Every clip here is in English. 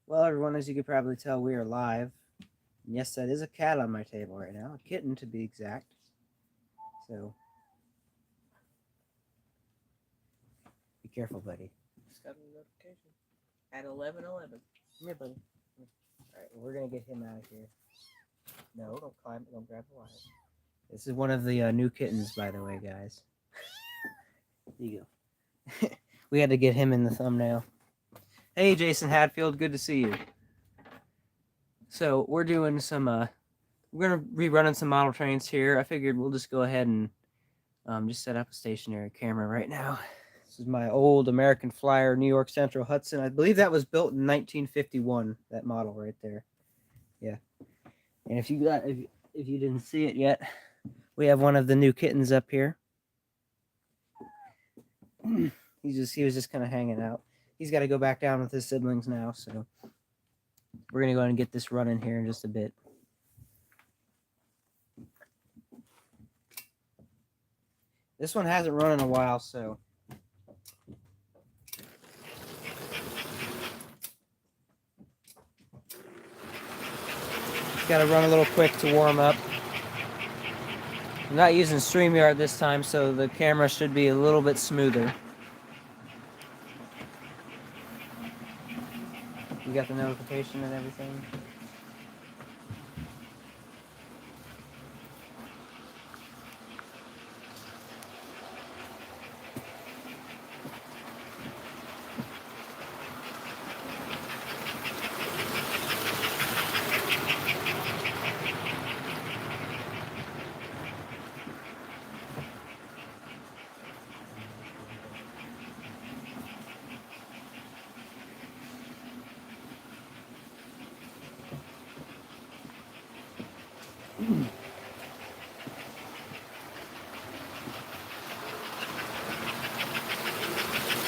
Well, everyone, as you could probably tell, we are live. And yes, that is a cat on my table right now, a kitten to be exact. So, be careful, buddy. Just got a notification at 11:11. Come here, buddy. Come here. All right, we're gonna get him out of here. No, don't climb. Don't grab the wire. This is one of the new kittens, by the way, guys. There you go. We had to get him in the thumbnail. Hey, Jason Hadfield, good to see you. So we're doing some. We're gonna be running some model trains here. I figured we'll just go ahead and just set up a stationary camera right now. This is my old American Flyer New York Central Hudson. I believe that was built in 1951. That model right there. Yeah. And if you didn't see it yet, we have one of the new kittens up here. He was just kind of hanging out. He's got to go back down with his siblings now, so we're gonna go ahead and get this running here in just a bit. This one hasn't run in a while, so got to run a little quick to warm up. I'm not using StreamYard this time, so the camera should be a little bit smoother. You got the notification and everything?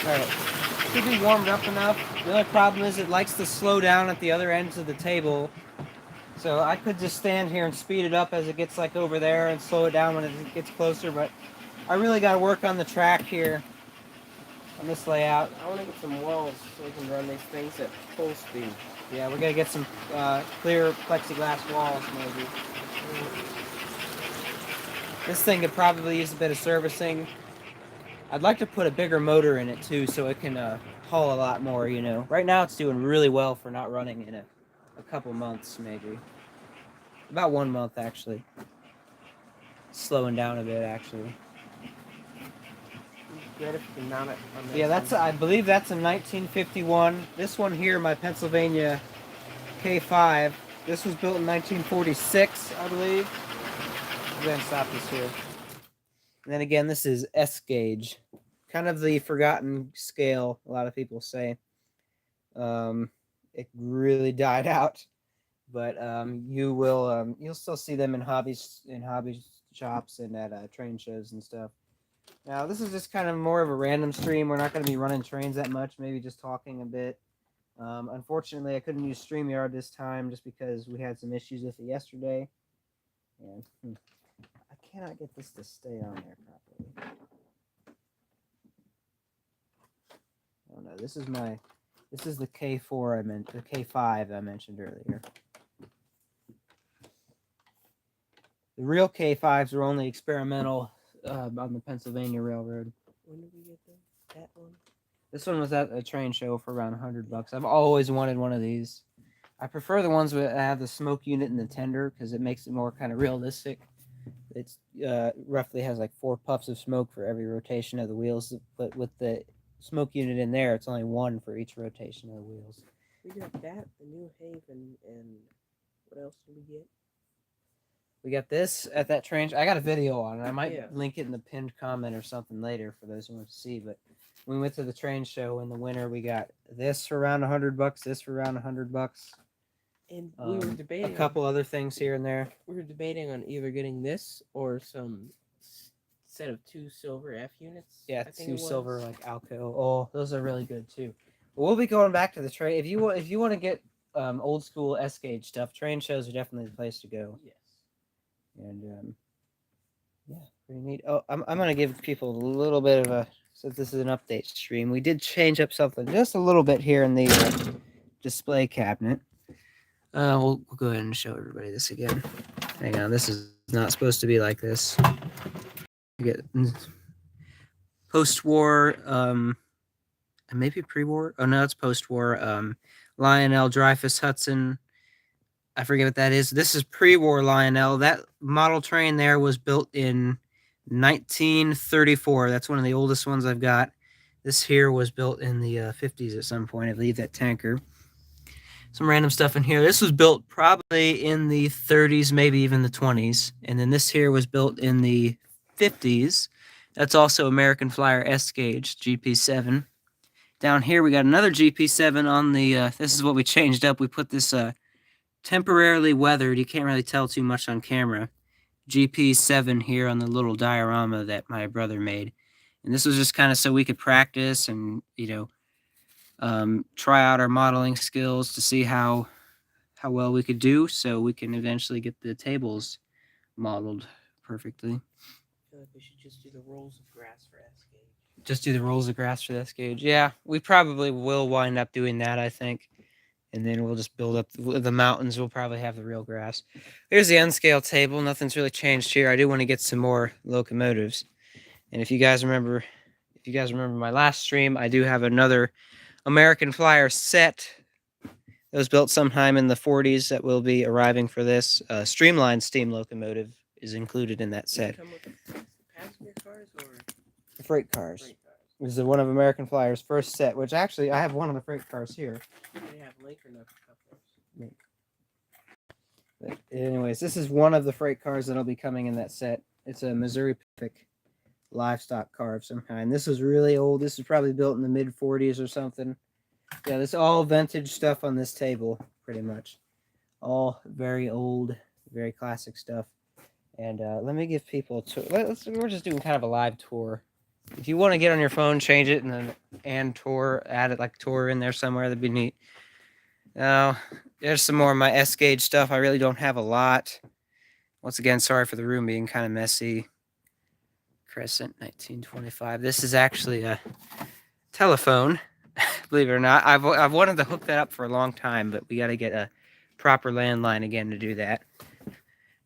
Alright, should be warmed up enough. The only problem is it likes to slow down at the other ends of the table. So I could just stand here and speed it up as it gets like over there and slow it down when it gets closer, but I really got to work on the track here on this layout. I want to get some walls so we can run these things at full speed. Yeah, we're going to get some clear plexiglass walls maybe. This thing could probably use a bit of servicing. I'd like to put a bigger motor in it too so it can haul a lot more, you know. Right now it's doing really well for not running in a couple months maybe. About 1 month actually. Slowing down a bit actually. Good if you can mount it on this. Yeah, I believe that's a 1951. This one here, my Pennsylvania K5. This was built in 1946, I believe. We're going to stop this here. And then again, this is S gauge. Kind of the forgotten scale, a lot of people say. It really died out. But you'll still see them in hobby shops and at train shows and stuff. Now, this is just kind of more of a random stream. We're not going to be running trains that much, maybe just talking a bit. Unfortunately, I couldn't use StreamYard this time just because we had some issues with it yesterday. And I cannot get this to stay on there properly. Oh no, this is the K4 the K5 I mentioned earlier. The real K5s were only experimental on the Pennsylvania Railroad. When did we get that one? This one was at a train show for around $100. I've always wanted one of these. I prefer the ones that have the smoke unit and the tender because it makes it more kind of realistic. It's roughly has like 4 puffs of smoke for every rotation of the wheels, but with the smoke unit in there, it's only 1 for each rotation of the wheels. We got that, the New Haven, and what else did we get? We got this at that train. I got a video on it. I might link it in the pinned comment or something later for those who want to see. But when we went to the train show in the winter, we got this for around $100, this for around $100. And we were debating a couple other things here and there. We were debating on either getting this or some set of 2 silver F units. Yeah, 2 silver like Alco. Oh, those are really good too. But we'll be going back to the train. If you want to get old school S gauge stuff, train shows are definitely the place to go. Yes. And yeah, pretty neat. Oh, I'm gonna give people a little bit of a, since this is an update stream, we did change up something just a little bit here in the display cabinet. We'll go ahead and show everybody this again. Hang on, this is not supposed to be like this. You get post-war, maybe pre-war. Oh no, it's post-war. Lionel Hudson. I forget what that is. This is pre-war Lionel. That model train there was built in 1934. That's one of the oldest ones I've got. This here was built in the 50s at some point. I believe that tanker. Some random stuff in here. This was built probably in the 30s, maybe even the 20s. And then this here was built in the 50s. That's also American Flyer S gauge, GP7. Down here we got another GP7 on the, this is what we changed up. We put this temporarily weathered, you can't really tell too much on camera, GP7 here on the little diorama that my brother made. And this was just kind of so we could practice and, try out our modeling skills to see how well we could do, so we can eventually get the tables modeled perfectly. I feel like we should just do the rolls of grass for S gauge. Just do the rolls of grass for this gauge. Yeah, we probably will wind up doing that, I think. And then we'll just build up the mountains. We'll probably have the real grass. Here's the unscale table. Nothing's really changed here. I do want to get some more locomotives. And if you guys remember my last stream, I do have another American Flyer set that was built sometime in the 40s that will be arriving for this. Streamlined steam locomotive is included in that set. Come with passenger cars or Freight cars. freight cars? This is one of American Flyer's first set, which actually I have one of the freight cars here. They have link or no couplers. But anyways, this is one of the freight cars that'll be coming in that set. It's a Missouri Pacific livestock car of some kind. This is really old. This is probably built in the mid 40s or something. Yeah, this is all vintage stuff on this table, pretty much. All very old, very classic stuff. And let me give people a tour. We're just doing kind of a live tour. If you want to get on your phone, change it and then tour, add it like tour in there somewhere. That'd be neat. Now, there's some more of my S gauge stuff. I really don't have a lot. Once again, sorry for the room being kind of messy. Crescent 1925. This is actually a telephone, believe it or not. I've wanted to hook that up for a long time, but we got to get a proper landline again to do that.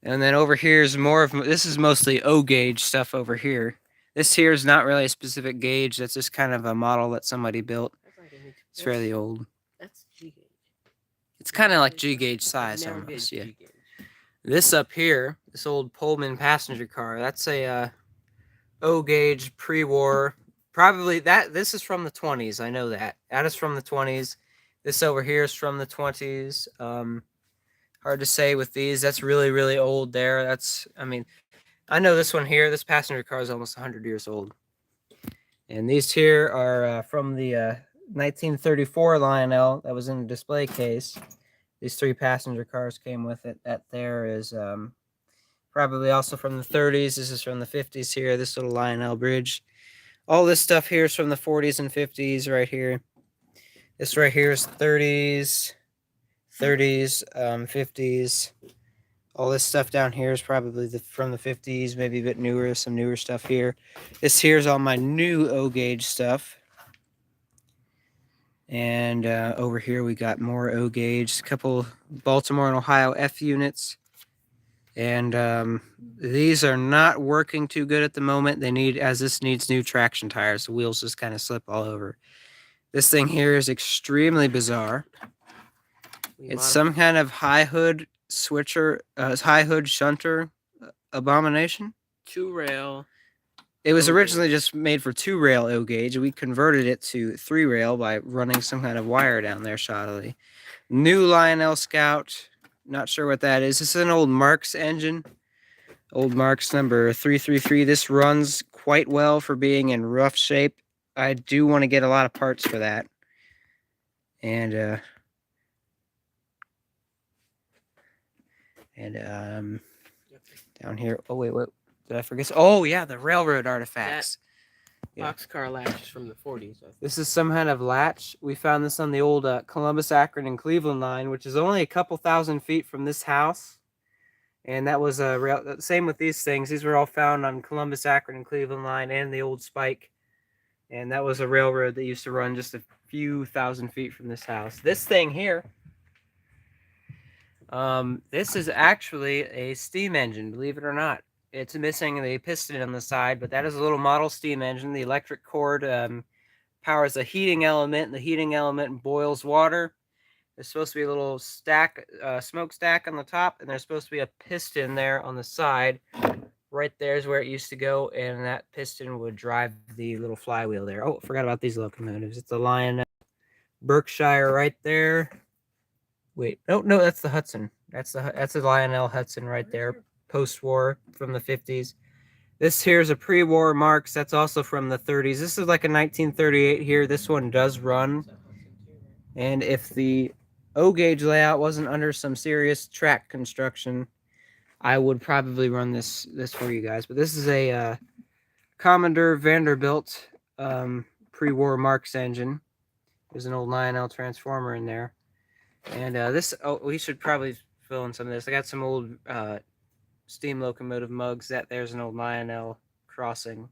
And then over here is more of, this is mostly O gauge stuff over here. This here is not really a specific gauge. That's just kind of a model that somebody built. It's fairly old. That's G gauge. It's kind of like G gauge size almost, yeah. This up here, this old Pullman passenger car, that's a O gauge pre-war. Probably this is from the 20s. I know that. That is from the 20s. This over here is from the 20s. Hard to say with these. That's really, really old there. I know this one here, this passenger car is almost 100 years old. And these here are from the 1934 Lionel that was in a display case. These 3 passenger cars came with it. That there is probably also from the 30s. This is from the 50s here, this little Lionel bridge. All this stuff here is from the 40s and 50s right here. This right here is 30s, 50s. All this stuff down here is probably from the 50s, maybe a bit newer, some newer stuff here. This here's all my new O gauge stuff. And over here we got more O gauge, a couple Baltimore and Ohio F units. And these are not working too good at the moment. This needs new traction tires. The wheels just kind of slip all over. This thing here is extremely bizarre. It's some kind of high hood switcher, high hood shunter abomination. 2-rail. It was originally just made for 2-rail O gauge. We converted it to 3-rail by running some kind of wire down there shoddily. New Lionel Scout. Not sure what that is. This is an old Marks engine. Old Marks number 333. This runs quite well for being in rough shape. I do want to get a lot of parts for that. And down here. Oh wait, what did I forget? Oh yeah, the railroad artifacts. Boxcar latch is from the 40s. This is some kind of latch. We found this on the old Columbus, Akron, and Cleveland line, which is only a couple thousand feet from this house. And that was a rail. Same with these things. These were all found on Columbus, Akron, and Cleveland line, and the old Spike. And that was a railroad that used to run just a few thousand feet from this house. This thing here, this is actually a steam engine, believe it or not. It's missing the piston on the side, but that is a little model steam engine. The electric cord powers a heating element. The heating element boils water. There's supposed to be a little stack, smokestack on the top, and there's supposed to be a piston there on the side. Right there is where it used to go, and that piston would drive the little flywheel there. Oh, forgot about these locomotives. It's the Lionel Berkshire right there. Wait, no, that's the Hudson. That's the Lionel Hudson right there, post-war from the 50s. This here's a pre-war Marks. That's also from the 30s. This is like a 1938 here. This one does run. And if the O-gauge layout wasn't under some serious track construction, I would probably run this for you guys. But this is a Commodore Vanderbilt pre-war Marks engine. There's an old Lionel transformer in there. And we should probably fill in some of this. I got some old steam locomotive mugs. There's an old Lionel crossing.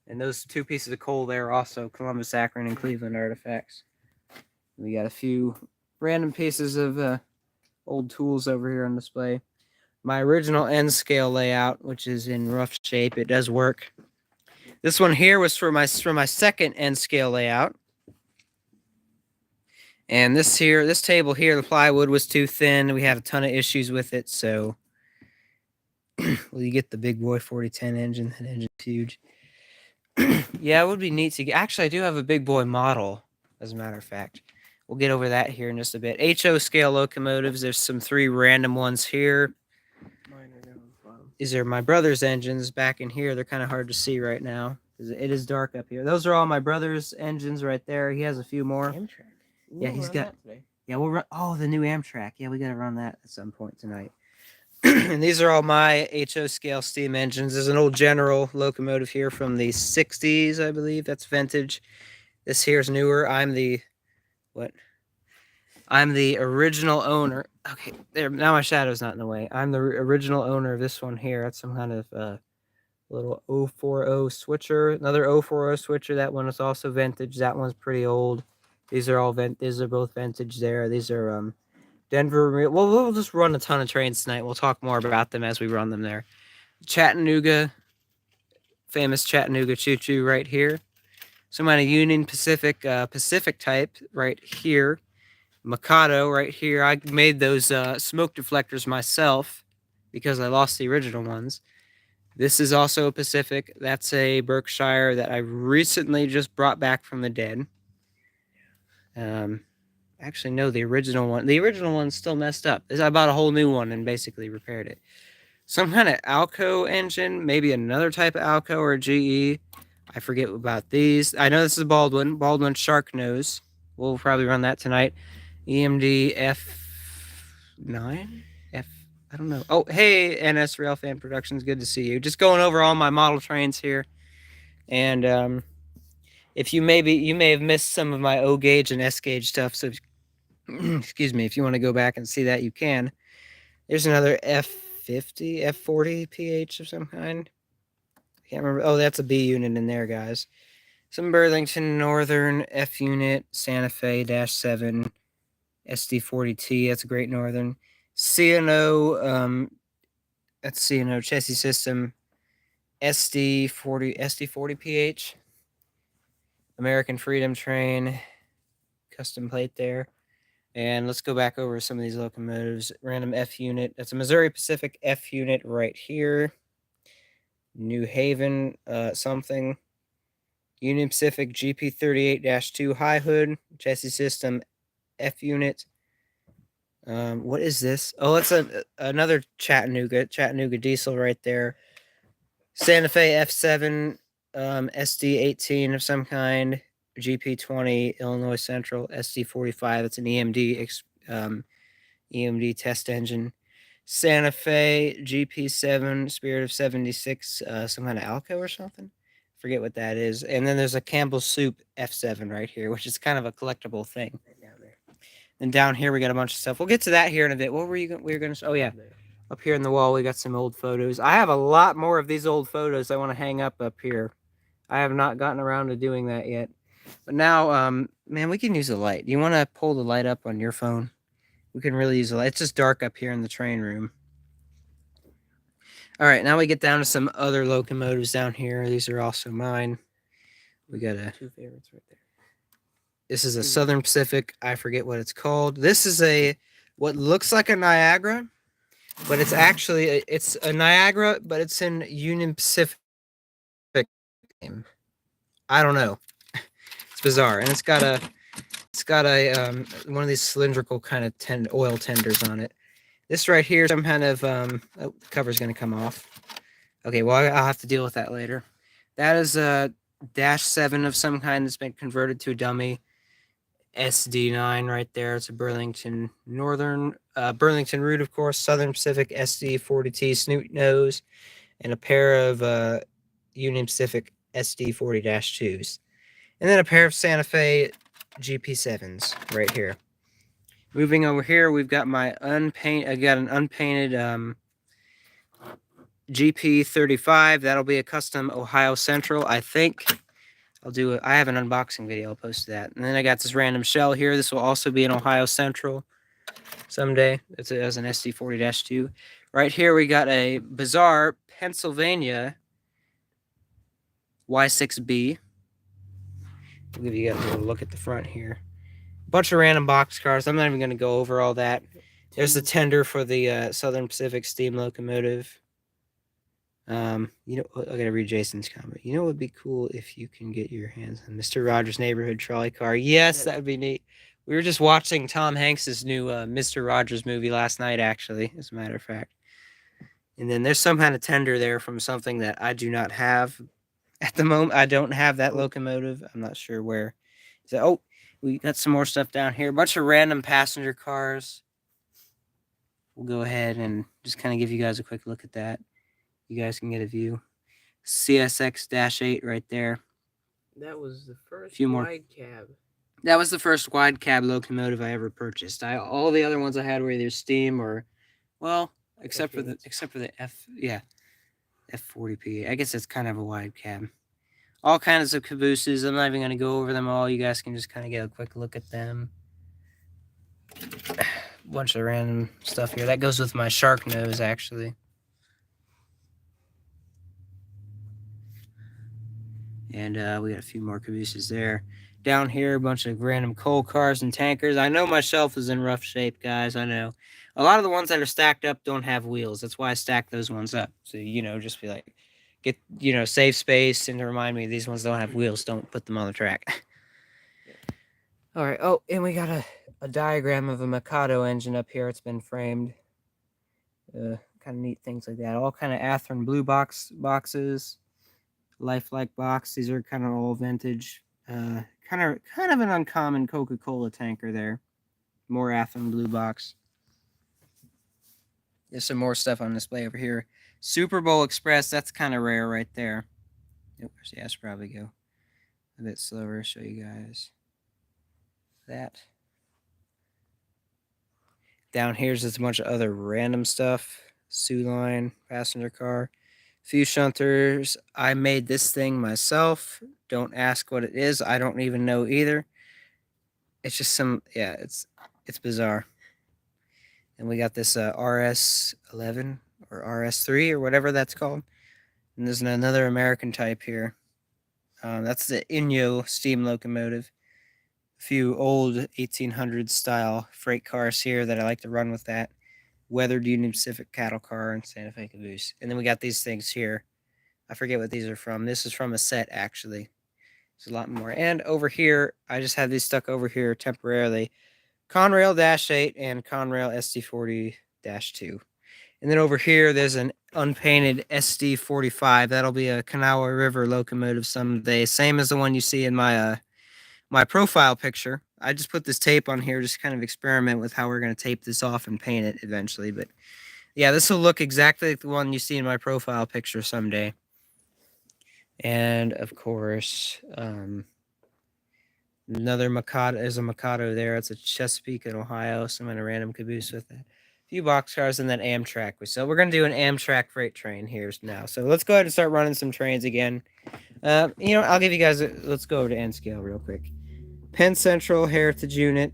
And those two pieces of coal there are also Columbus, Akron, and Cleveland artifacts. We got a few random pieces of old tools over here on display. My original N scale layout, which is in rough shape, it does work. This one here was for my second N scale layout. And this table here, the plywood was too thin. We had a ton of issues with it, so well, you get the big boy 4010 engine. That engine's huge. Yeah, it would be neat to get. Actually, I do have a big boy model, as a matter of fact. We'll get over that here in just a bit. HO scale locomotives. There's some 3 random ones here. Mine are down on the bottom. These are my brother's engines back in here. They're kind of hard to see right now. It is dark up here. Those are all my brother's engines right there. He has a few more. Amtrak. Yeah, he's got. Today. Yeah, we'll run. Oh, the new Amtrak. Yeah, we got to run that at some point tonight. And these are all my HO scale steam engines. There's an old General locomotive here from the 60s, I believe. That's vintage. This here's newer. I'm the original owner. Okay, there. Now my shadow's not in the way. I'm the original owner of this one here. That's some kind of little 040 switcher. Another 040 switcher. That one is also vintage. That one's pretty old. These are all These are both vintage there. These are Denver. Well, we'll just run a ton of trains tonight. We'll talk more about them as we run them there. Chattanooga, famous Chattanooga choo-choo right here. Some kind of Union Pacific type right here. Mikado right here. I made those smoke deflectors myself because I lost the original ones. This is also a Pacific. That's a Berkshire that I recently just brought back from the dead. Actually, no, the original one. The original one's still messed up. I bought a whole new one and basically repaired it. Some kind of Alco engine, maybe another type of Alco or a GE. I forget about these. I know this is a Baldwin Shark Nose. We'll probably run that tonight. EMD F9? I don't know. Oh, hey, NS Railfan Productions. Good to see you. Just going over all my model trains here. And if you may have missed some of my O gauge and S gauge stuff, so excuse me, if you want to go back and see that, you can. There's another F50, F40 PH of some kind. I can't remember. Oh, that's a B unit in there, guys. Some Burlington Northern F unit, Santa Fe -7, SD40T. That's a Great Northern. C&O, that's C&O chassis system, SD40 PH. American Freedom train, custom plate there. And let's go back over some of these locomotives. Random F unit. That's a Missouri Pacific F unit right here. New Haven something. Union Pacific GP38-2 high hood. Chassis system F unit. What is this? Oh, it's another Chattanooga diesel right there. Santa Fe F7. SD18 of some kind, GP20, Illinois Central, SD45. It's an EMD test engine. Santa Fe GP7, Spirit of 76, some kind of Alco or something. Forget what that is. And then there's a Campbell Soup F7 right here, which is kind of a collectible thing. Right down there. And down here we got a bunch of stuff. We'll get to that here in a bit. What were you? We were going to. Oh yeah. Up here in the wall, we got some old photos. I have a lot more of these old photos I want to hang up here. I have not gotten around to doing that yet. But now, man, we can use a light. Do you want to pull the light up on your phone? We can really use a light. It's just dark up here in the train room. All right, now we get down to some other locomotives down here. These are also mine. We got two favorites right there. This is a Southern Pacific. I forget what it's called. This is what looks like a Niagara, but it's actually it's a Niagara, but it's in Union Pacific. I don't know. It's bizarre, and it's got a one of these cylindrical kind of oil tenders on it. This right here, some kind of oh, the cover's gonna come off. Okay, well I'll have to deal with that later. That is a -7 of some kind that's been converted to a dummy. SD9 right there. It's a Burlington Burlington route, of course. Southern Pacific SD40T snoot nose, and a pair of Union Pacific SD40-2s, and then a pair of Santa Fe GP7s right here. Moving over here, we've got my I got an unpainted GP35. That'll be a custom Ohio Central, I think. I have an unboxing video. I'll post that. And then I got this random shell here. This will also be an Ohio Central someday. It's as an SD40-2. Right here, we got a bizarre Pennsylvania Y6B. I'll give you guys a little look at the front here. A bunch of random box cars. I'm not even going to go over all that. There's the tender for the Southern Pacific steam locomotive. I gotta read Jason's comment. You know what would be cool if you can get your hands on Mr. Rogers' Neighborhood Trolley Car? Yes, that would be neat. We were just watching Tom Hanks's new Mr. Rogers movie last night, actually, as a matter of fact. And then there's some kind of tender there from something that I do not have at the moment. I don't have that locomotive. I'm not sure where. So, we got some more stuff down here. A bunch of random passenger cars. We'll go ahead and just kind of give you guys a quick look at that. You guys can get a view. CSX-8 right there. That was the first wide cab. That was the first wide cab locomotive I ever purchased. All the other ones I had were either steam or, well, except for the F40P. I guess it's kind of a wide cab. All kinds of cabooses. I'm not even going to go over them all. You guys can just kind of get a quick look at them. Bunch of random stuff here. That goes with my shark nose, actually. And we got a few more cabooses there. Down here, a bunch of random coal cars and tankers. I know my shelf is in rough shape, guys. I know. A lot of the ones that are stacked up don't have wheels. That's why I stack those ones up. So, just be like, save space and to remind me these ones don't have wheels. Don't put them on the track. All right. Oh, and we got a diagram of a Mikado engine up here. It's been framed. Kind of neat things like that. All kind of Athearn blue boxes. Lifelike box. These are kind of all vintage. Kind of an uncommon Coca-Cola tanker there. More Athearn blue box. There's some more stuff on display over here. Super Bowl Express. That's kind of rare right there. Yeah, I should probably go a bit slower. Show you guys that. Down here's just a bunch of other random stuff. Sioux Line passenger car. Few shunters. I made this thing myself. Don't ask what it is. I don't even know either. It's just it's bizarre. And we got this RS11 or RS3 or whatever that's called. And there's another American type here. That's the Inyo steam locomotive. A few old 1800s style freight cars here that I like to run with that. Weathered Union Pacific cattle car and Santa Fe caboose. And then we got these things here. I forget what these are from. This is from a set, actually. There's a lot more. And over here, I just have these stuck over here temporarily. Conrail-8 and Conrail SD40-2. And then over here, there's an unpainted SD45. That'll be a Kanawha River locomotive someday. Same as the one you see in my my profile picture. I just put this tape on here, just kind of experiment with how we're going to tape this off and paint it eventually. But yeah, this will look exactly like the one you see in my profile picture someday. And of course, another Mikado is a Mikado there. It's a Chesapeake in Ohio. Some kind of random caboose with it. A few boxcars and then Amtrak. So we're going to do an Amtrak freight train here now. So let's go ahead and start running some trains again. You know, I'll give you guys. Let's go over to N scale real quick. Penn Central Heritage Unit.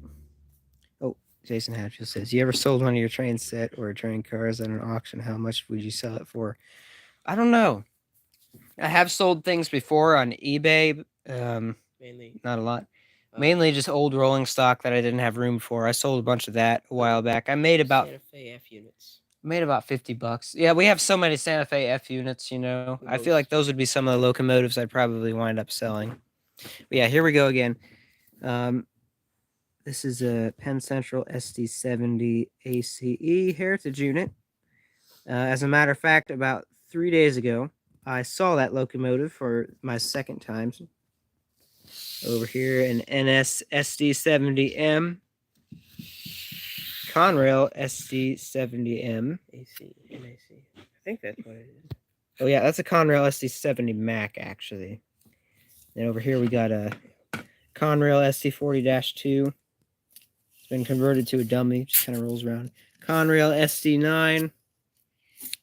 Oh, Jason Hatfield says, "You ever sold one of your train set or train cars at an auction? How much would you sell it for?" I don't know. I have sold things before on eBay. Mainly. Not a lot. Mainly just old rolling stock that I didn't have room for. I sold a bunch of that a while back. I made about Santa Fe F units. made about $50. Yeah, we have so many Santa Fe F units, you know. I feel like those would be some of the locomotives I'd probably wind up selling. But yeah, here we go again. This is a Penn Central SD70 ACE Heritage unit. As a matter of fact, about 3 days ago, I saw that locomotive for my second time. Over here, an NS SD70M. Conrail SD70M. AC, NAC. I think that's what it is. Oh yeah, that's a Conrail SD70 Mac actually. Then over here we got a Conrail SD40-2. It's been converted to a dummy, just kind of rolls around. Conrail SD9.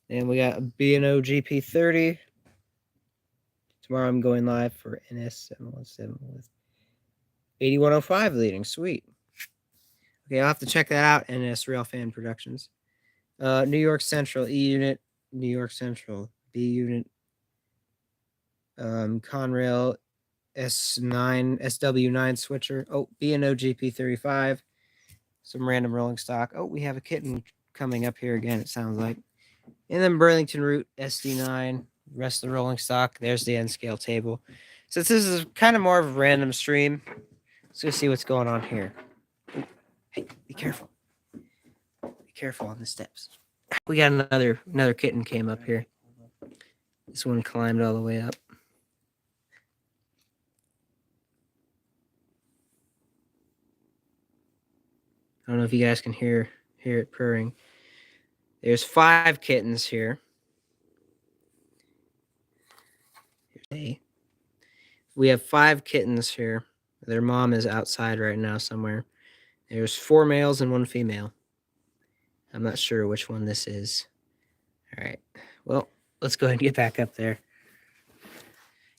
And we got a B&O GP30. Tomorrow I'm going live for NS717 with 8105 leading. Sweet. Okay, I'll have to check that out. NS Railfan Productions. New York Central E unit. New York Central B unit. Conrail S9 SW9 switcher. Oh, B&O GP35. Some random rolling stock. Oh, we have a kitten coming up here again, it sounds like. And then Burlington Route SD9. Rest of the rolling stock. There's the N scale table. Since this is kind of more of a random stream, let's go see what's going on here. Ooh, hey, be careful. Be careful on the steps. We got another kitten came up here. This one climbed all the way up. I don't know if you guys can hear it purring. There's 5 kittens here. We have 5 kittens here. Their mom is outside right now somewhere. There's 4 males and 1 female. I'm not sure which one this is. All right. Well, let's go ahead and get back up there.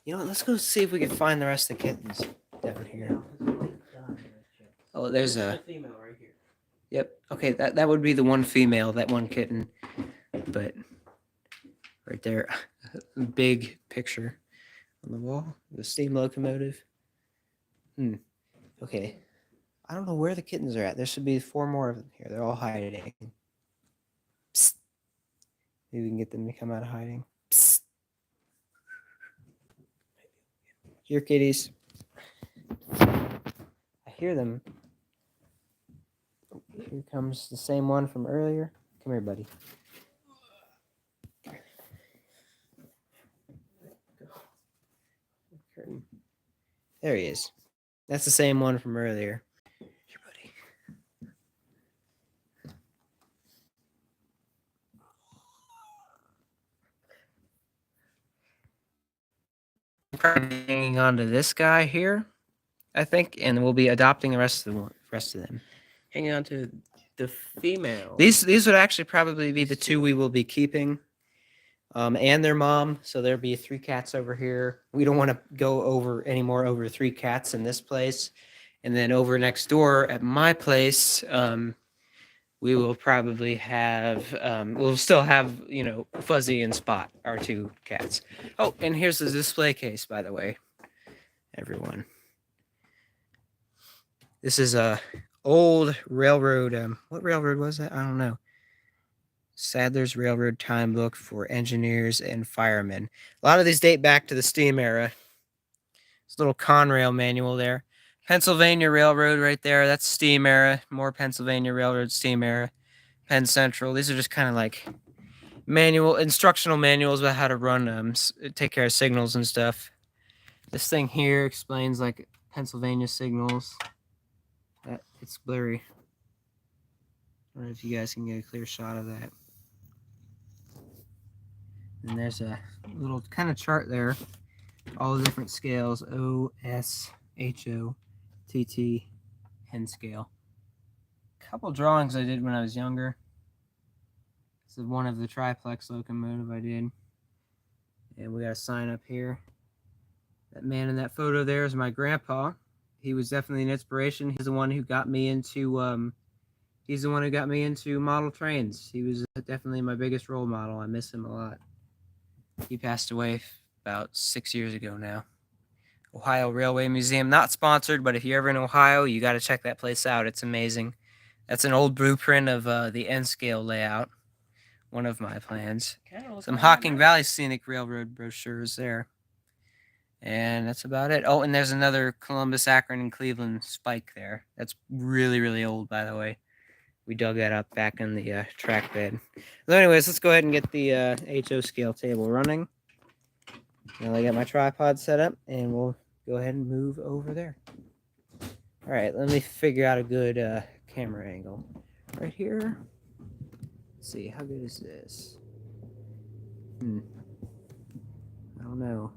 You know what? Let's go see if we can find the rest of the kittens down here. Oh, there's a female right here. Yep. Okay, that would be the one female, that one kitten. But right there, big picture on the wall, the steam locomotive. Okay. I don't know where the kittens are at. There should be 4 more of them here. They're all hiding. Psst. Maybe we can get them to come out of hiding. Psst. Here, kitties. I hear them. Here comes the same one from earlier. Come here, buddy. There he is. That's the same one from earlier. Here, buddy. I'm probably hanging on to this guy here, I think, and we'll be adopting the rest of them. Hanging on to the female. These would actually probably be the 2 we will be keeping, and their mom. So there'll be 3 cats over here. We don't want to go over 3 cats in this place, and then over next door at my place, we will probably have. We'll still have Fuzzy and Spot, our 2 cats. Oh, and here's the display case, by the way, everyone. This is a old railroad. What railroad was that? I don't know. Sadler's Railroad Time Book for engineers and firemen. A lot of these date back to the steam era. This little Conrail manual there. Pennsylvania Railroad right there. That's steam era. More Pennsylvania Railroad steam era. Penn Central. These are just kind of like instructional manuals about how to run take care of signals and stuff. This thing here explains like Pennsylvania signals. It's blurry. I don't know if you guys can get a clear shot of that. And there's a little kind of chart there. All the different scales. O, S, H, O, T, T, N scale. A couple drawings I did when I was younger. This is one of the triplex locomotive I did. And we got a sign up here. That man in that photo there is my grandpa. He was definitely an inspiration. He's the one who got me into model trains. He was definitely my biggest role model. I miss him a lot. He passed away about 6 years ago now. Ohio Railway Museum, not sponsored, but if you're ever in Ohio, you got to check that place out. It's amazing. That's an old blueprint of the N scale layout. One of my plans. Some Hocking Valley Scenic Railroad brochures there. And that's about it. Oh, and there's another Columbus, Akron, and Cleveland spike there. That's really, really old, by the way. We dug that up back in the track bed. So anyways, let's go ahead and get the HO scale table running. Now I got my tripod set up, and we'll go ahead and move over there. All right, let me figure out a good camera angle. Right here. Let's see, how good is this? I don't know.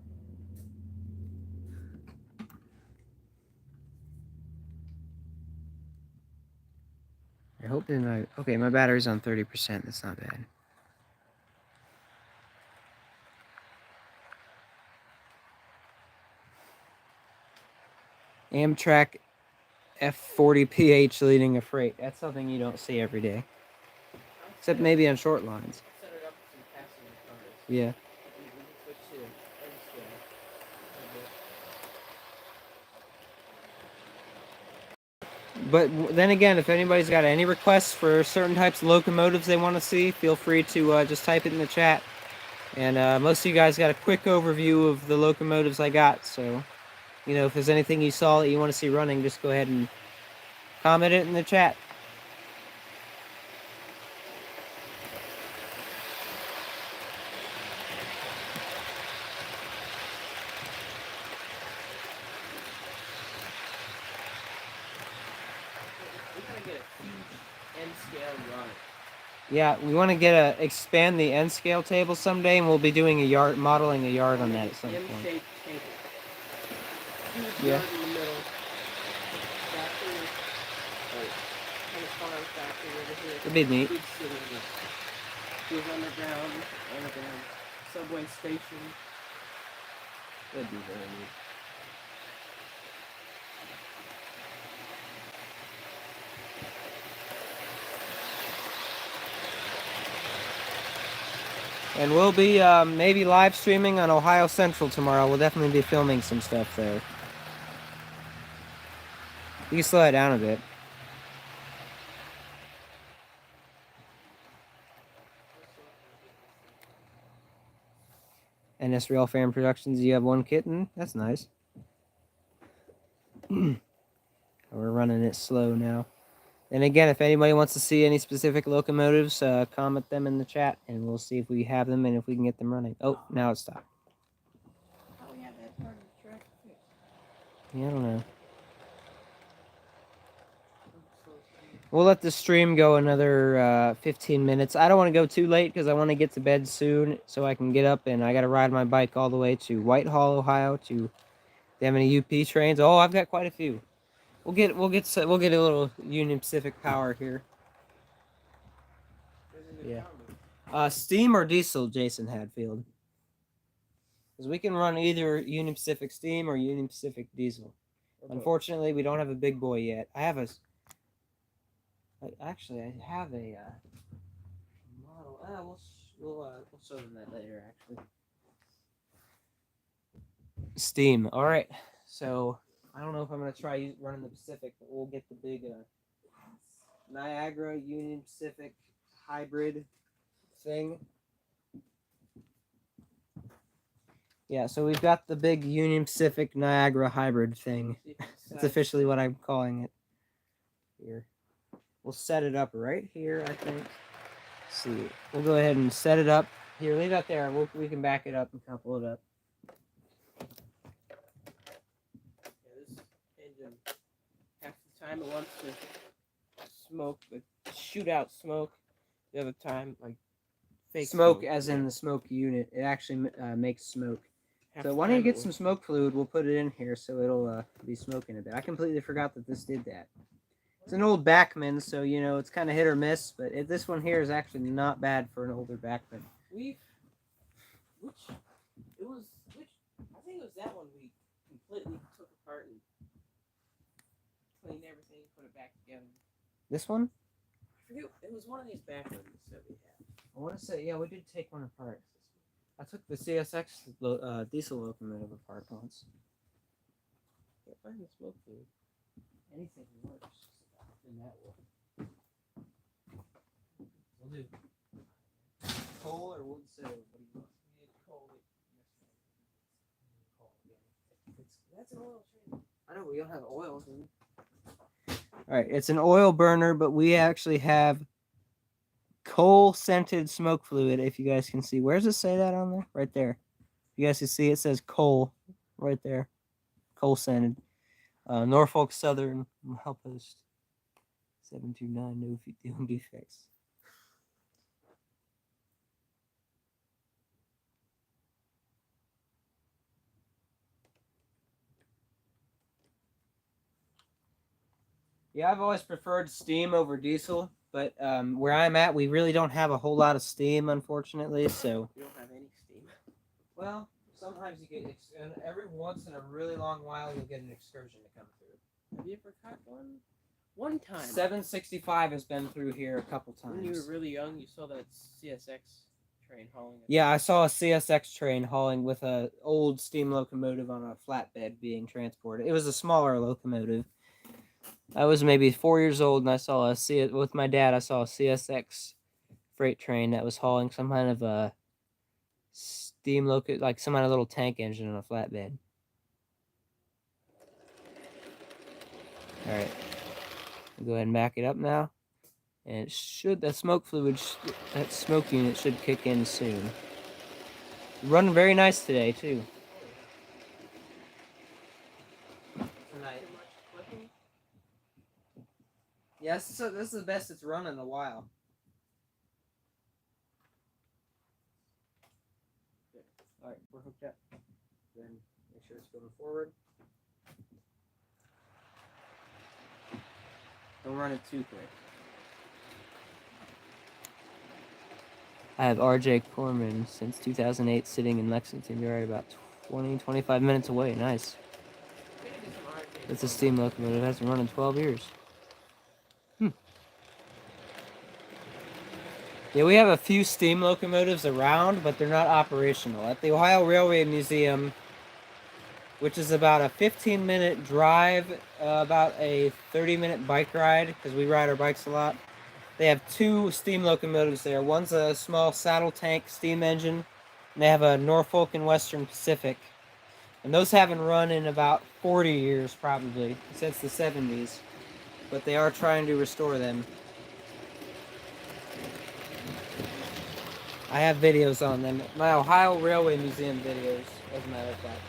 I hope that my battery's on 30%. That's not bad. Amtrak F40 PH leading a freight. That's something you don't see every day. Except maybe on short lines. Set it up with some passenger cars. Yeah. Switch to N scale. But then again, if anybody's got any requests for certain types of locomotives they want to see, feel free to just type it in the chat. And most of you guys got a quick overview of the locomotives I got, so you know, if there's anything you saw that you want to see running, just go ahead and comment it in the chat. Yeah, we want to expand the N scale table someday, and we'll be doing modeling a yard on that at some point. M-shaped table. Huge Yeah. yard in the middle. Factory, kind of farm factory over here. It'd be neat. Big city. Big underground subway station. That'd be very neat. And we'll be maybe live streaming on Ohio Central tomorrow. We'll definitely be filming some stuff there. You can slow it down a bit. NS Rail Fan Productions, you have one kitten? That's nice. We're running it slow now. And again, if anybody wants to see any specific locomotives, comment them in the chat, and we'll see if we have them and if we can get them running. Oh, now it's stopped. How we have that part of the track fixed? Yeah, I don't know. We'll let the stream go another 15 minutes. I don't want to go too late because I want to get to bed soon so I can get up, and I got to ride my bike all the way to Whitehall, Ohio. Do they have any UP trains? Oh, I've got quite a few. We'll get a little Union Pacific power here. Yeah. Steam or diesel, Jason Hadfield? Because we can run either Union Pacific steam or Union Pacific diesel. Unfortunately, we don't have a big boy yet. I have a model. We'll show them that later. Actually, steam. All right. So I don't know if I'm gonna try running the Pacific, but we'll get the big Niagara Union Pacific hybrid thing. Yeah, so we've got the big Union Pacific Niagara hybrid thing. That's officially what I'm calling it. Here. We'll set it up right here, I think. Let's see. We'll go ahead and set it up. Here, leave that there. We can back it up and couple it up. This engine, half the time it wants to smoke, like shoot out smoke. The other time, like fake smoke. As in the smoke unit. It actually makes smoke. So why don't you get some smoke fluid? We'll put it in here so it'll be smoking a bit. I completely forgot that this did that. It's an old Bachman, so you know it's kind of hit or miss. But this one here is actually not bad for an older Bachman. I think it was that one we completely took apart and cleaned everything, put it back together. This one? I forget. It was one of these back ones that we had. I want to say, yeah, we did take one apart. I took the CSX diesel locomotive apart once. Can't find the smoke fluid. Anything works in that way. We'll do coal or wood stove. What do you want? We need coal. That's an oil train. I know we don't have oil. All right, it's an oil burner, but we actually have coal scented smoke fluid. If you guys can see, where does it say that on there? Right there. You guys can see it says coal right there. Coal scented. Norfolk Southern Outpost 729, no defects. Yeah, I've always preferred steam over diesel, but where I'm at, we really don't have a whole lot of steam, unfortunately. So We don't have any steam. well, sometimes you get every once in a really long while you'll get an excursion to come through. Have you ever caught one? One time. 765 has been through here a couple times. When you were really young, you saw that CSX train hauling. Yeah, I saw a CSX train hauling with a old steam locomotive on a flatbed being transported. It was a smaller locomotive. I was maybe 4 years old, and I saw with my dad. I saw a CSX freight train that was hauling some kind of a steam like some kind of little tank engine on a flatbed. All right, I'll go ahead and back it up now, and that smoke fluid, that smoke unit should kick in soon. Running very nice today too. Yes, so this is the best it's run in a while. All right, we're hooked up. Then make sure it's going forward. Don't run it too quick. I have RJ Corman since 2008 sitting in Lexington. You're right about 20-25 minutes away. Nice. It's a steam locomotive. It hasn't run in 12 years. Yeah, we have a few steam locomotives around, but they're not operational. At the Ohio Railway Museum, which is about a 15-minute drive, about a 30-minute bike ride, because we ride our bikes a lot. They have two steam locomotives there. One's a small saddle tank steam engine, and they have a Norfolk and Western Pacific. And those haven't run in about 40 years, probably, since the 70s. But they are trying to restore them. I have videos on them. My Ohio Railway Museum videos, as a matter of fact.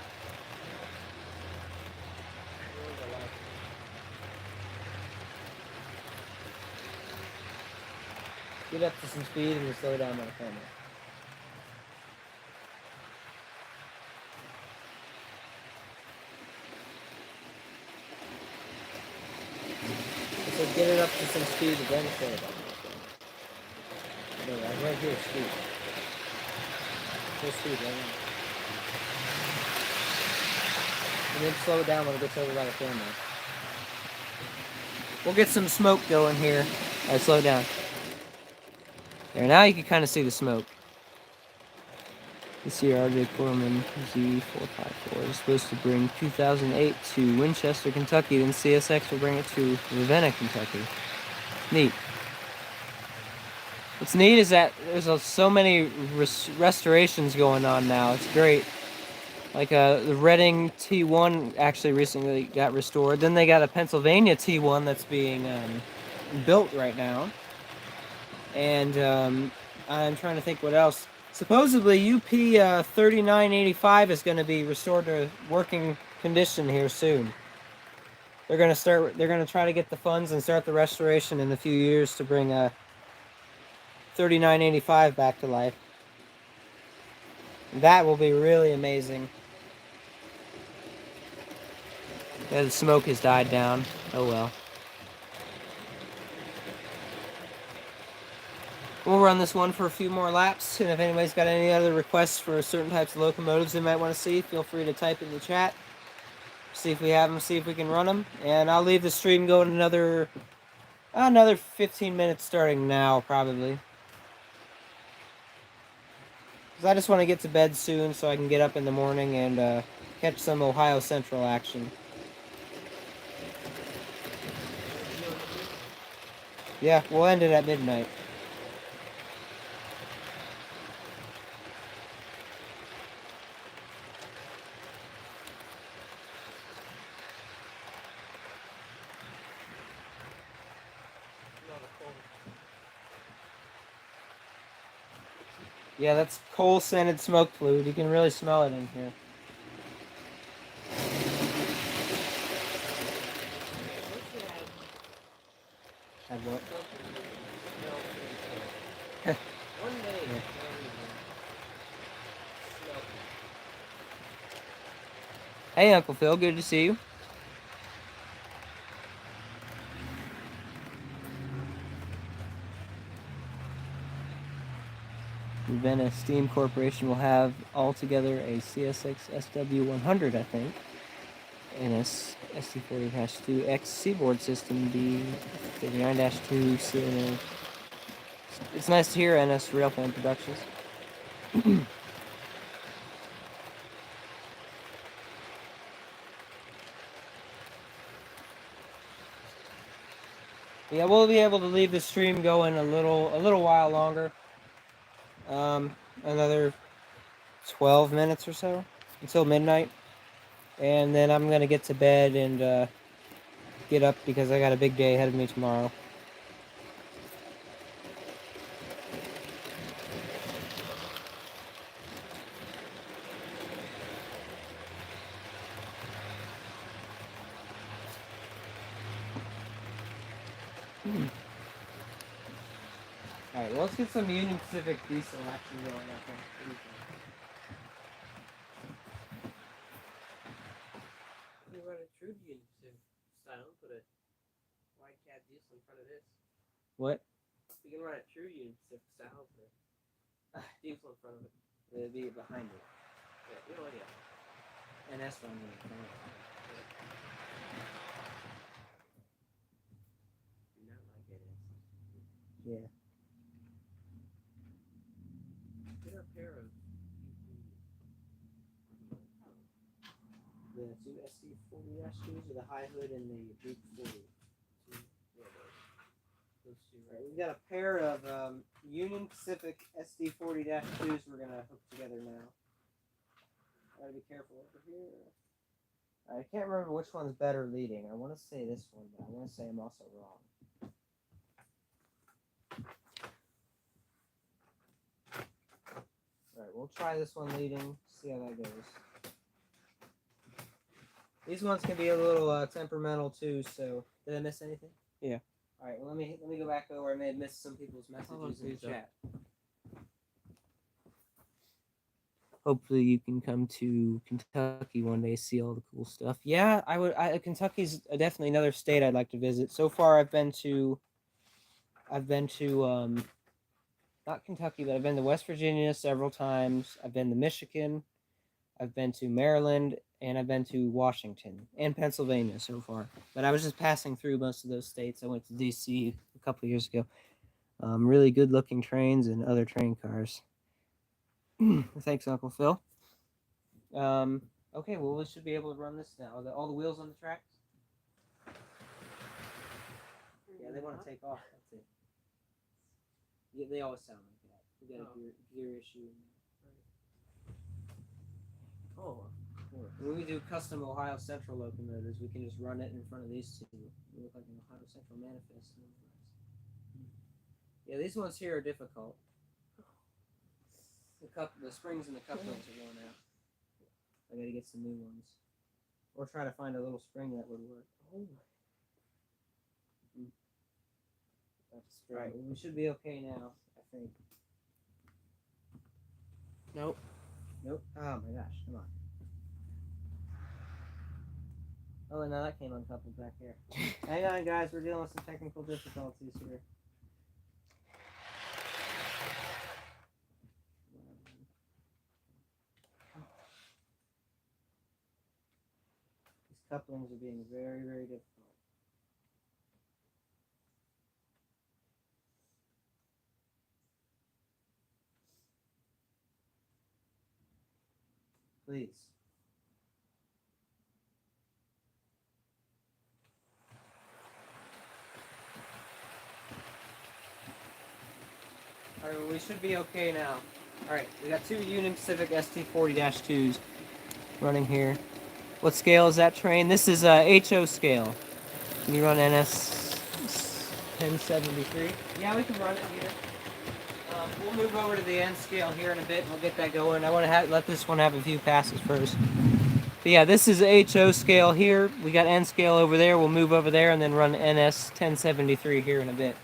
Get up to some speed and you slow down on the camera. So get it up to some speed and then slow it down. No, right here, speed. Full speed, right now. And then slow it down when it gets over by the camera. We'll get some smoke going here. Alright, slow it down. There, now you can kind of see the smoke. This year, RJ Corman Z454 is supposed to bring 2008 to Winchester, Kentucky, then CSX will bring it to Ravenna, Kentucky. Neat. What's neat is that there's so many restorations going on now. It's great. Like the Reading T1 actually recently got restored. Then they got a Pennsylvania T1 that's being built right now. And I'm trying to think what else. Supposedly UP 3985 is going to be restored to working condition here soon. They're going to try to get the funds and start the restoration in a few years to bring 3985 back to life. That will be really amazing. Yeah, the smoke has died down. Oh well. We'll run this one for a few more laps, and if anybody's got any other requests for certain types of locomotives they might want to see, feel free to type in the chat. see if we have them, see if we can run them, and I'll leave the stream going another 15 minutes starting now, probably. Because I just want to get to bed soon so I can get up in the morning and catch some Ohio Central action. Yeah, we'll end it at midnight. Yeah, that's coal-scented smoke fluid. You can really smell it in here. Have what? One day. Yeah. Hey, Uncle Phil, good to see you. The Venice Steam Corporation will have altogether a CSX SW100, I think, and a ST40-2X Seaboard System B59-2 CNA. It's nice to hear NS Railfan Productions. Yeah, we'll be able to leave the stream going a little while longer. Another 12 minutes or so until midnight, and then I'm gonna get to bed and get up because I got a big day ahead of me tomorrow. Alright, well, let's get some Union Pacific diesel action going, I think. You run a true Union style, put a wide cab diesel in front of this. What? You can run a true Union style, put a diesel in front of it. It'll be behind it. Yeah, yeah. And that's what I'm gonna do. Not like it is. Yeah. Get a pair of The two SD40-2s or the high hood and the Duke 40. Those two, right? We've got a pair of Union Pacific SD40-2s we're gonna hook together now. Gotta be careful over here. I can't remember which one's better leading. I want to say this one, but I want to say I'm also wrong. Alright, we'll try this one leading, see how that goes. These ones can be a little temperamental too, so did I miss anything? Yeah. Alright, well let me go back over. I may have missed some people's messages in the chat. Hopefully you can come to Kentucky one day, see all the cool stuff. Yeah, I would. Kentucky's definitely another state I'd like to visit. So far, I've been to not Kentucky, but I've been to West Virginia several times. I've been to Michigan. I've been to Maryland, and I've been to Washington and Pennsylvania so far. But I was just passing through most of those states. I went to D.C. a couple of years ago. Really good-looking trains and other train cars. Thanks, Uncle Phil. Okay, well, we should be able to run this now. Are all the wheels on the tracks? Yeah, they want to take off. That's it. Yeah, they always sound like that. We got a gear issue. Oh, when we do custom Ohio Central locomotives, we can just run it in front of these two. They look like an Ohio Central manifest. Yeah, these ones here are difficult. The springs and the couplings are going out. I gotta get some new ones. Or try to find a little spring that would work. Oh. That's right. Well, we should be okay now, I think. Nope. Nope. Oh my gosh, come on. Oh, and now that came uncoupled back here. Hang on, guys. We're dealing with some technical difficulties here. couplings are being very, very difficult. Please. Alright, well, we should be okay now. Alright, we got two Union Pacific ST40-2s running here. What scale is that train? This is HO scale. Can you run NS 1073? Yeah, we can run it here. We'll move over to the N scale here in a bit and we'll get that going. I want to let this one have a few passes first. But yeah, this is HO scale here. We got N scale over there. We'll move over there and then run NS 1073 here in a bit.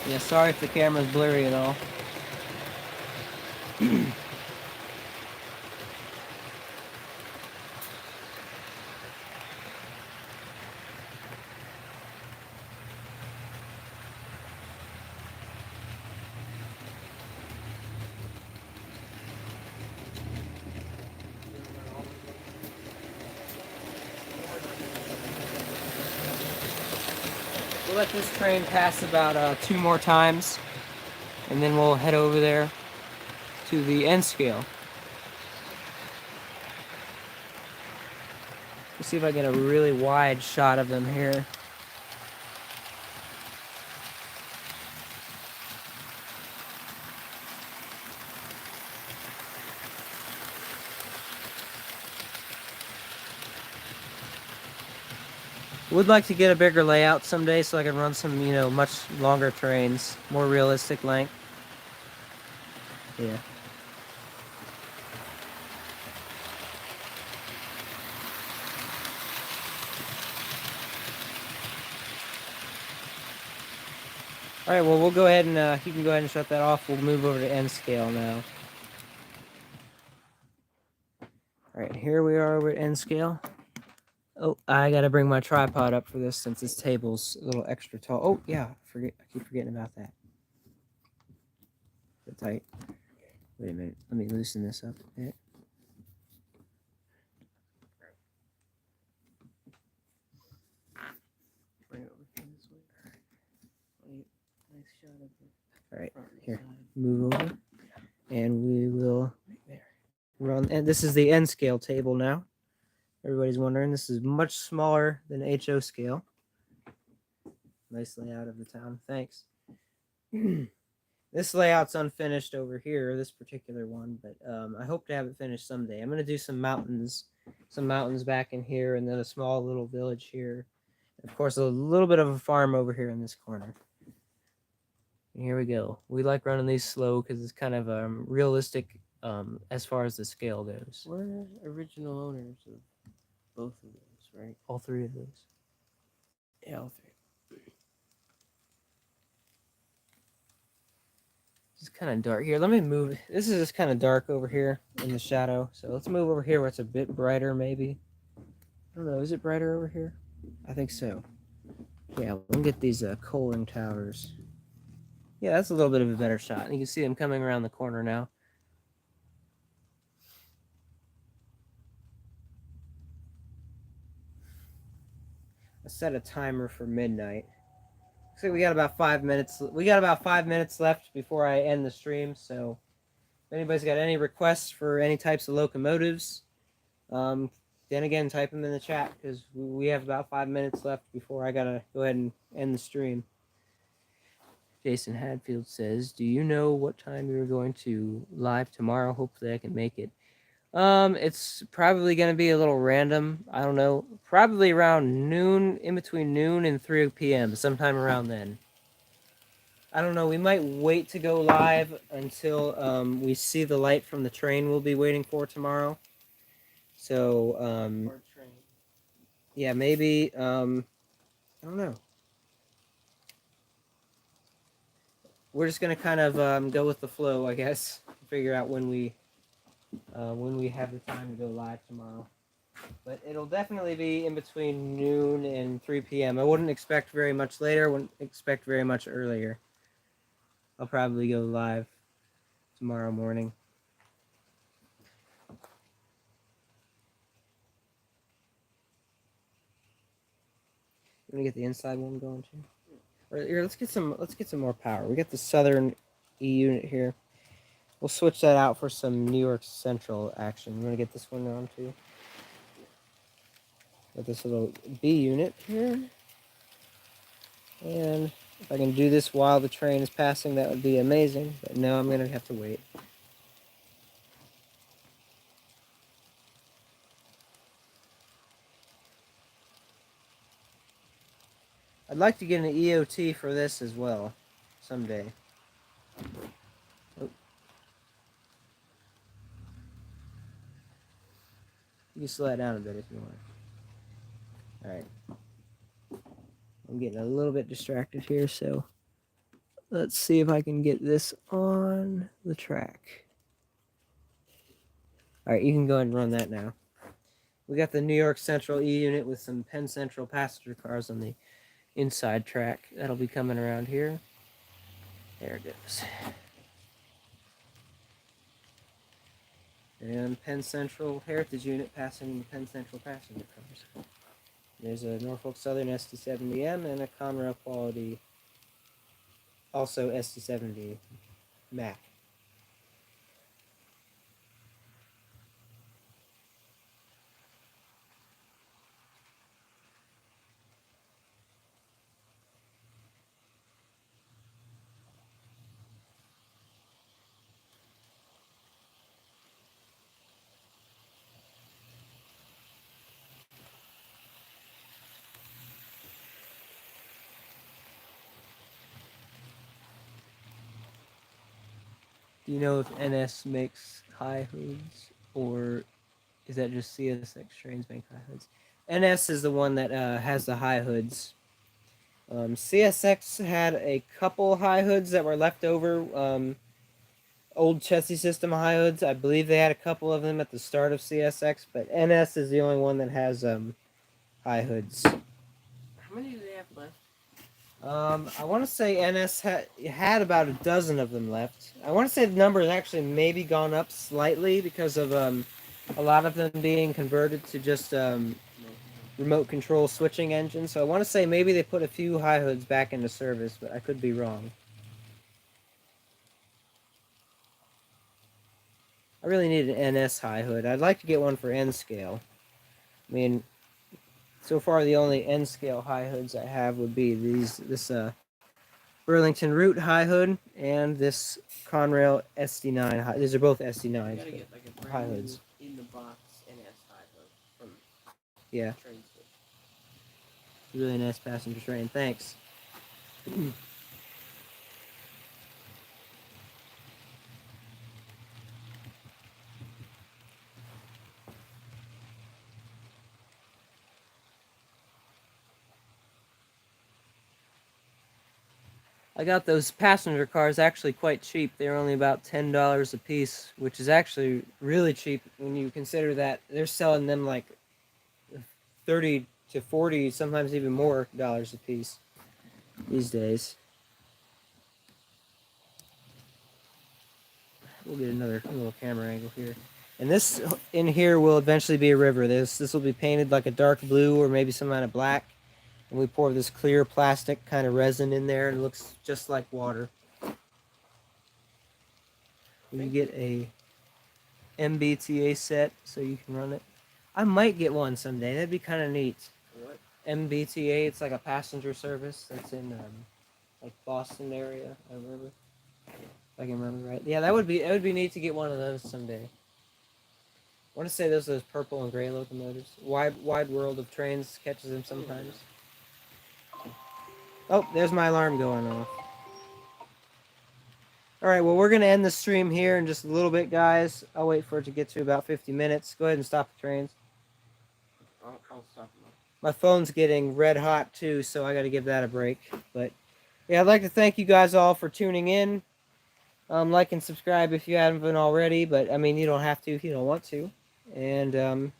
Yeah, sorry if the camera's blurry at all. We'll let this train pass about 2 more times, and then we'll head over there to the N scale. Let's see if I get a really wide shot of them here. Would like to get a bigger layout someday so I can run some, much longer trains, more realistic length. Yeah. All right, well, we'll go ahead and you can go ahead and shut that off. We'll move over to N scale now. All right, here we are over at N scale. Oh, I gotta bring my tripod up for this since this table's a little extra tall. Oh, yeah, I keep forgetting about that. Bit tight. Wait a minute, let me loosen this up a bit. Bring it over here this way. Nice shot of the All right, front here, side. move over, and we will run. And this is the N scale table now. Everybody's wondering, this is much smaller than HO scale. Nice layout of the town, thanks. This layout's unfinished over here, this particular one, but I hope to have it finished someday. I'm going to do some mountains back in here, and then a small little village here. And of course, a little bit of a farm over here in this corner. And here we go. We like running these slow because it's kind of realistic as far as the scale goes. We're original owners of both of those, right? All 3 of those. Yeah, all 3. It's kind of dark here. Let me move. This is just kind of dark over here in the shadow. So let's move over here where it's a bit brighter, maybe. I don't know. Is it brighter over here? I think so. Yeah, we'll get these coaling towers. Yeah, that's a little bit of a better shot. You can see them coming around the corner now. I set a timer for midnight. Looks like we got about 5 minutes. We got about 5 minutes left before I end the stream. So, if anybody's got any requests for any types of locomotives, then again, type them in the chat because we have about 5 minutes left before I gotta go ahead and end the stream. Jason Hadfield says, "Do you know what time you're going to live tomorrow? Hopefully, I can make it." It's probably going to be a little random. I don't know. Probably around noon, in between noon and 3 p.m., sometime around then. I don't know. We might wait to go live until we see the light from the train we'll be waiting for tomorrow. So, yeah, maybe, I don't know. We're just going to kind of go with the flow, I guess. Figure out when we have the time to go live tomorrow. But it'll definitely be in between noon and 3 p.m. I wouldn't expect very much later. Wouldn't expect very much earlier. I'll probably go live tomorrow morning. I'm gonna get the inside one going too. Or here, let's get some more power. We got the Southern E unit here. We'll switch that out for some New York Central action. I'm gonna get this one on too. Got this little B unit here. And if I can do this while the train is passing, that would be amazing. But no, I'm gonna have to wait. I'd like to get an EOT for this as well, someday. Oh. You can slow that down a bit if you want. Alright. I'm getting a little bit distracted here, so let's see if I can get this on the track. Alright, you can go ahead and run that now. We got the New York Central E unit with some Penn Central passenger cars on the inside track. That'll be coming around here. There it goes. And Penn Central Heritage unit passing the Penn Central passenger cars. There's a Norfolk Southern SD70M and a Conrail Quality, also SD70 Mac. Do you know if NS makes high hoods, or is that just CSX trains make high hoods? NS is the one that has the high hoods. CSX had a couple high hoods that were left over. Old chassis system high hoods. I believe they had a couple of them at the start of CSX, but NS is the only one that has high hoods. How many do they have left? I want to say NS had about a dozen of them left. I want to say the number has actually maybe gone up slightly because of a lot of them being converted to just remote control switching engines. So I want to say maybe they put a few high hoods back into service, but I could be wrong. I really need an NS high hood. I'd like to get one for N scale. I mean, so far the only N scale high hoods I have would be this Burlington Root high hood and this Conrail SD9. These are both SD9s. You gotta get like a high brand hoods. new in the box NS high hood from Yeah. train station. Really nice passenger train. Thanks. I got those passenger cars actually quite cheap. They're only about $10 a piece, which is actually really cheap when you consider that they're selling them like 30 to 40, sometimes even more dollars a piece these days. We'll get another little camera angle here. And this in here will eventually be a river. This will be painted like a dark blue or maybe some kind of black. And we pour this clear plastic kind of resin in there and it looks just like water. You get a MBTA set so you can run it. I might get one someday. That'd be kind of neat. What? MBTA, it's like a passenger service that's in like Boston area, I remember. If I can remember right. Yeah, it would be neat to get one of those someday. I want to say those purple and gray locomotives. Wide World of Trains catches them sometimes. Oh, there's my alarm going off. Alright, well, we're going to end the stream here in just a little bit, guys. I'll wait for it to get to about 50 minutes. Go ahead and stop the trains. I'll stop them. My phone's getting red hot, too, so I got to give that a break. But, yeah, I'd like to thank you guys all for tuning in. Like and subscribe if you haven't already, but, I mean, you don't have to if you don't want to. And,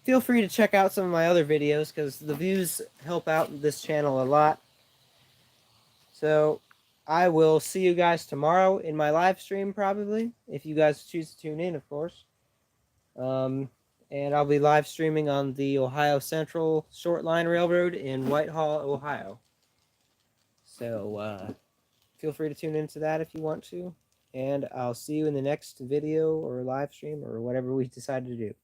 feel free to check out some of my other videos because the views help out this channel a lot. So I will see you guys tomorrow in my live stream, probably, if you guys choose to tune in, of course. And I'll be live streaming on the Ohio Central Short Line Railroad in Whitehall, Ohio. So feel free to tune into that if you want to. And I'll see you in the next video or live stream or whatever we decide to do.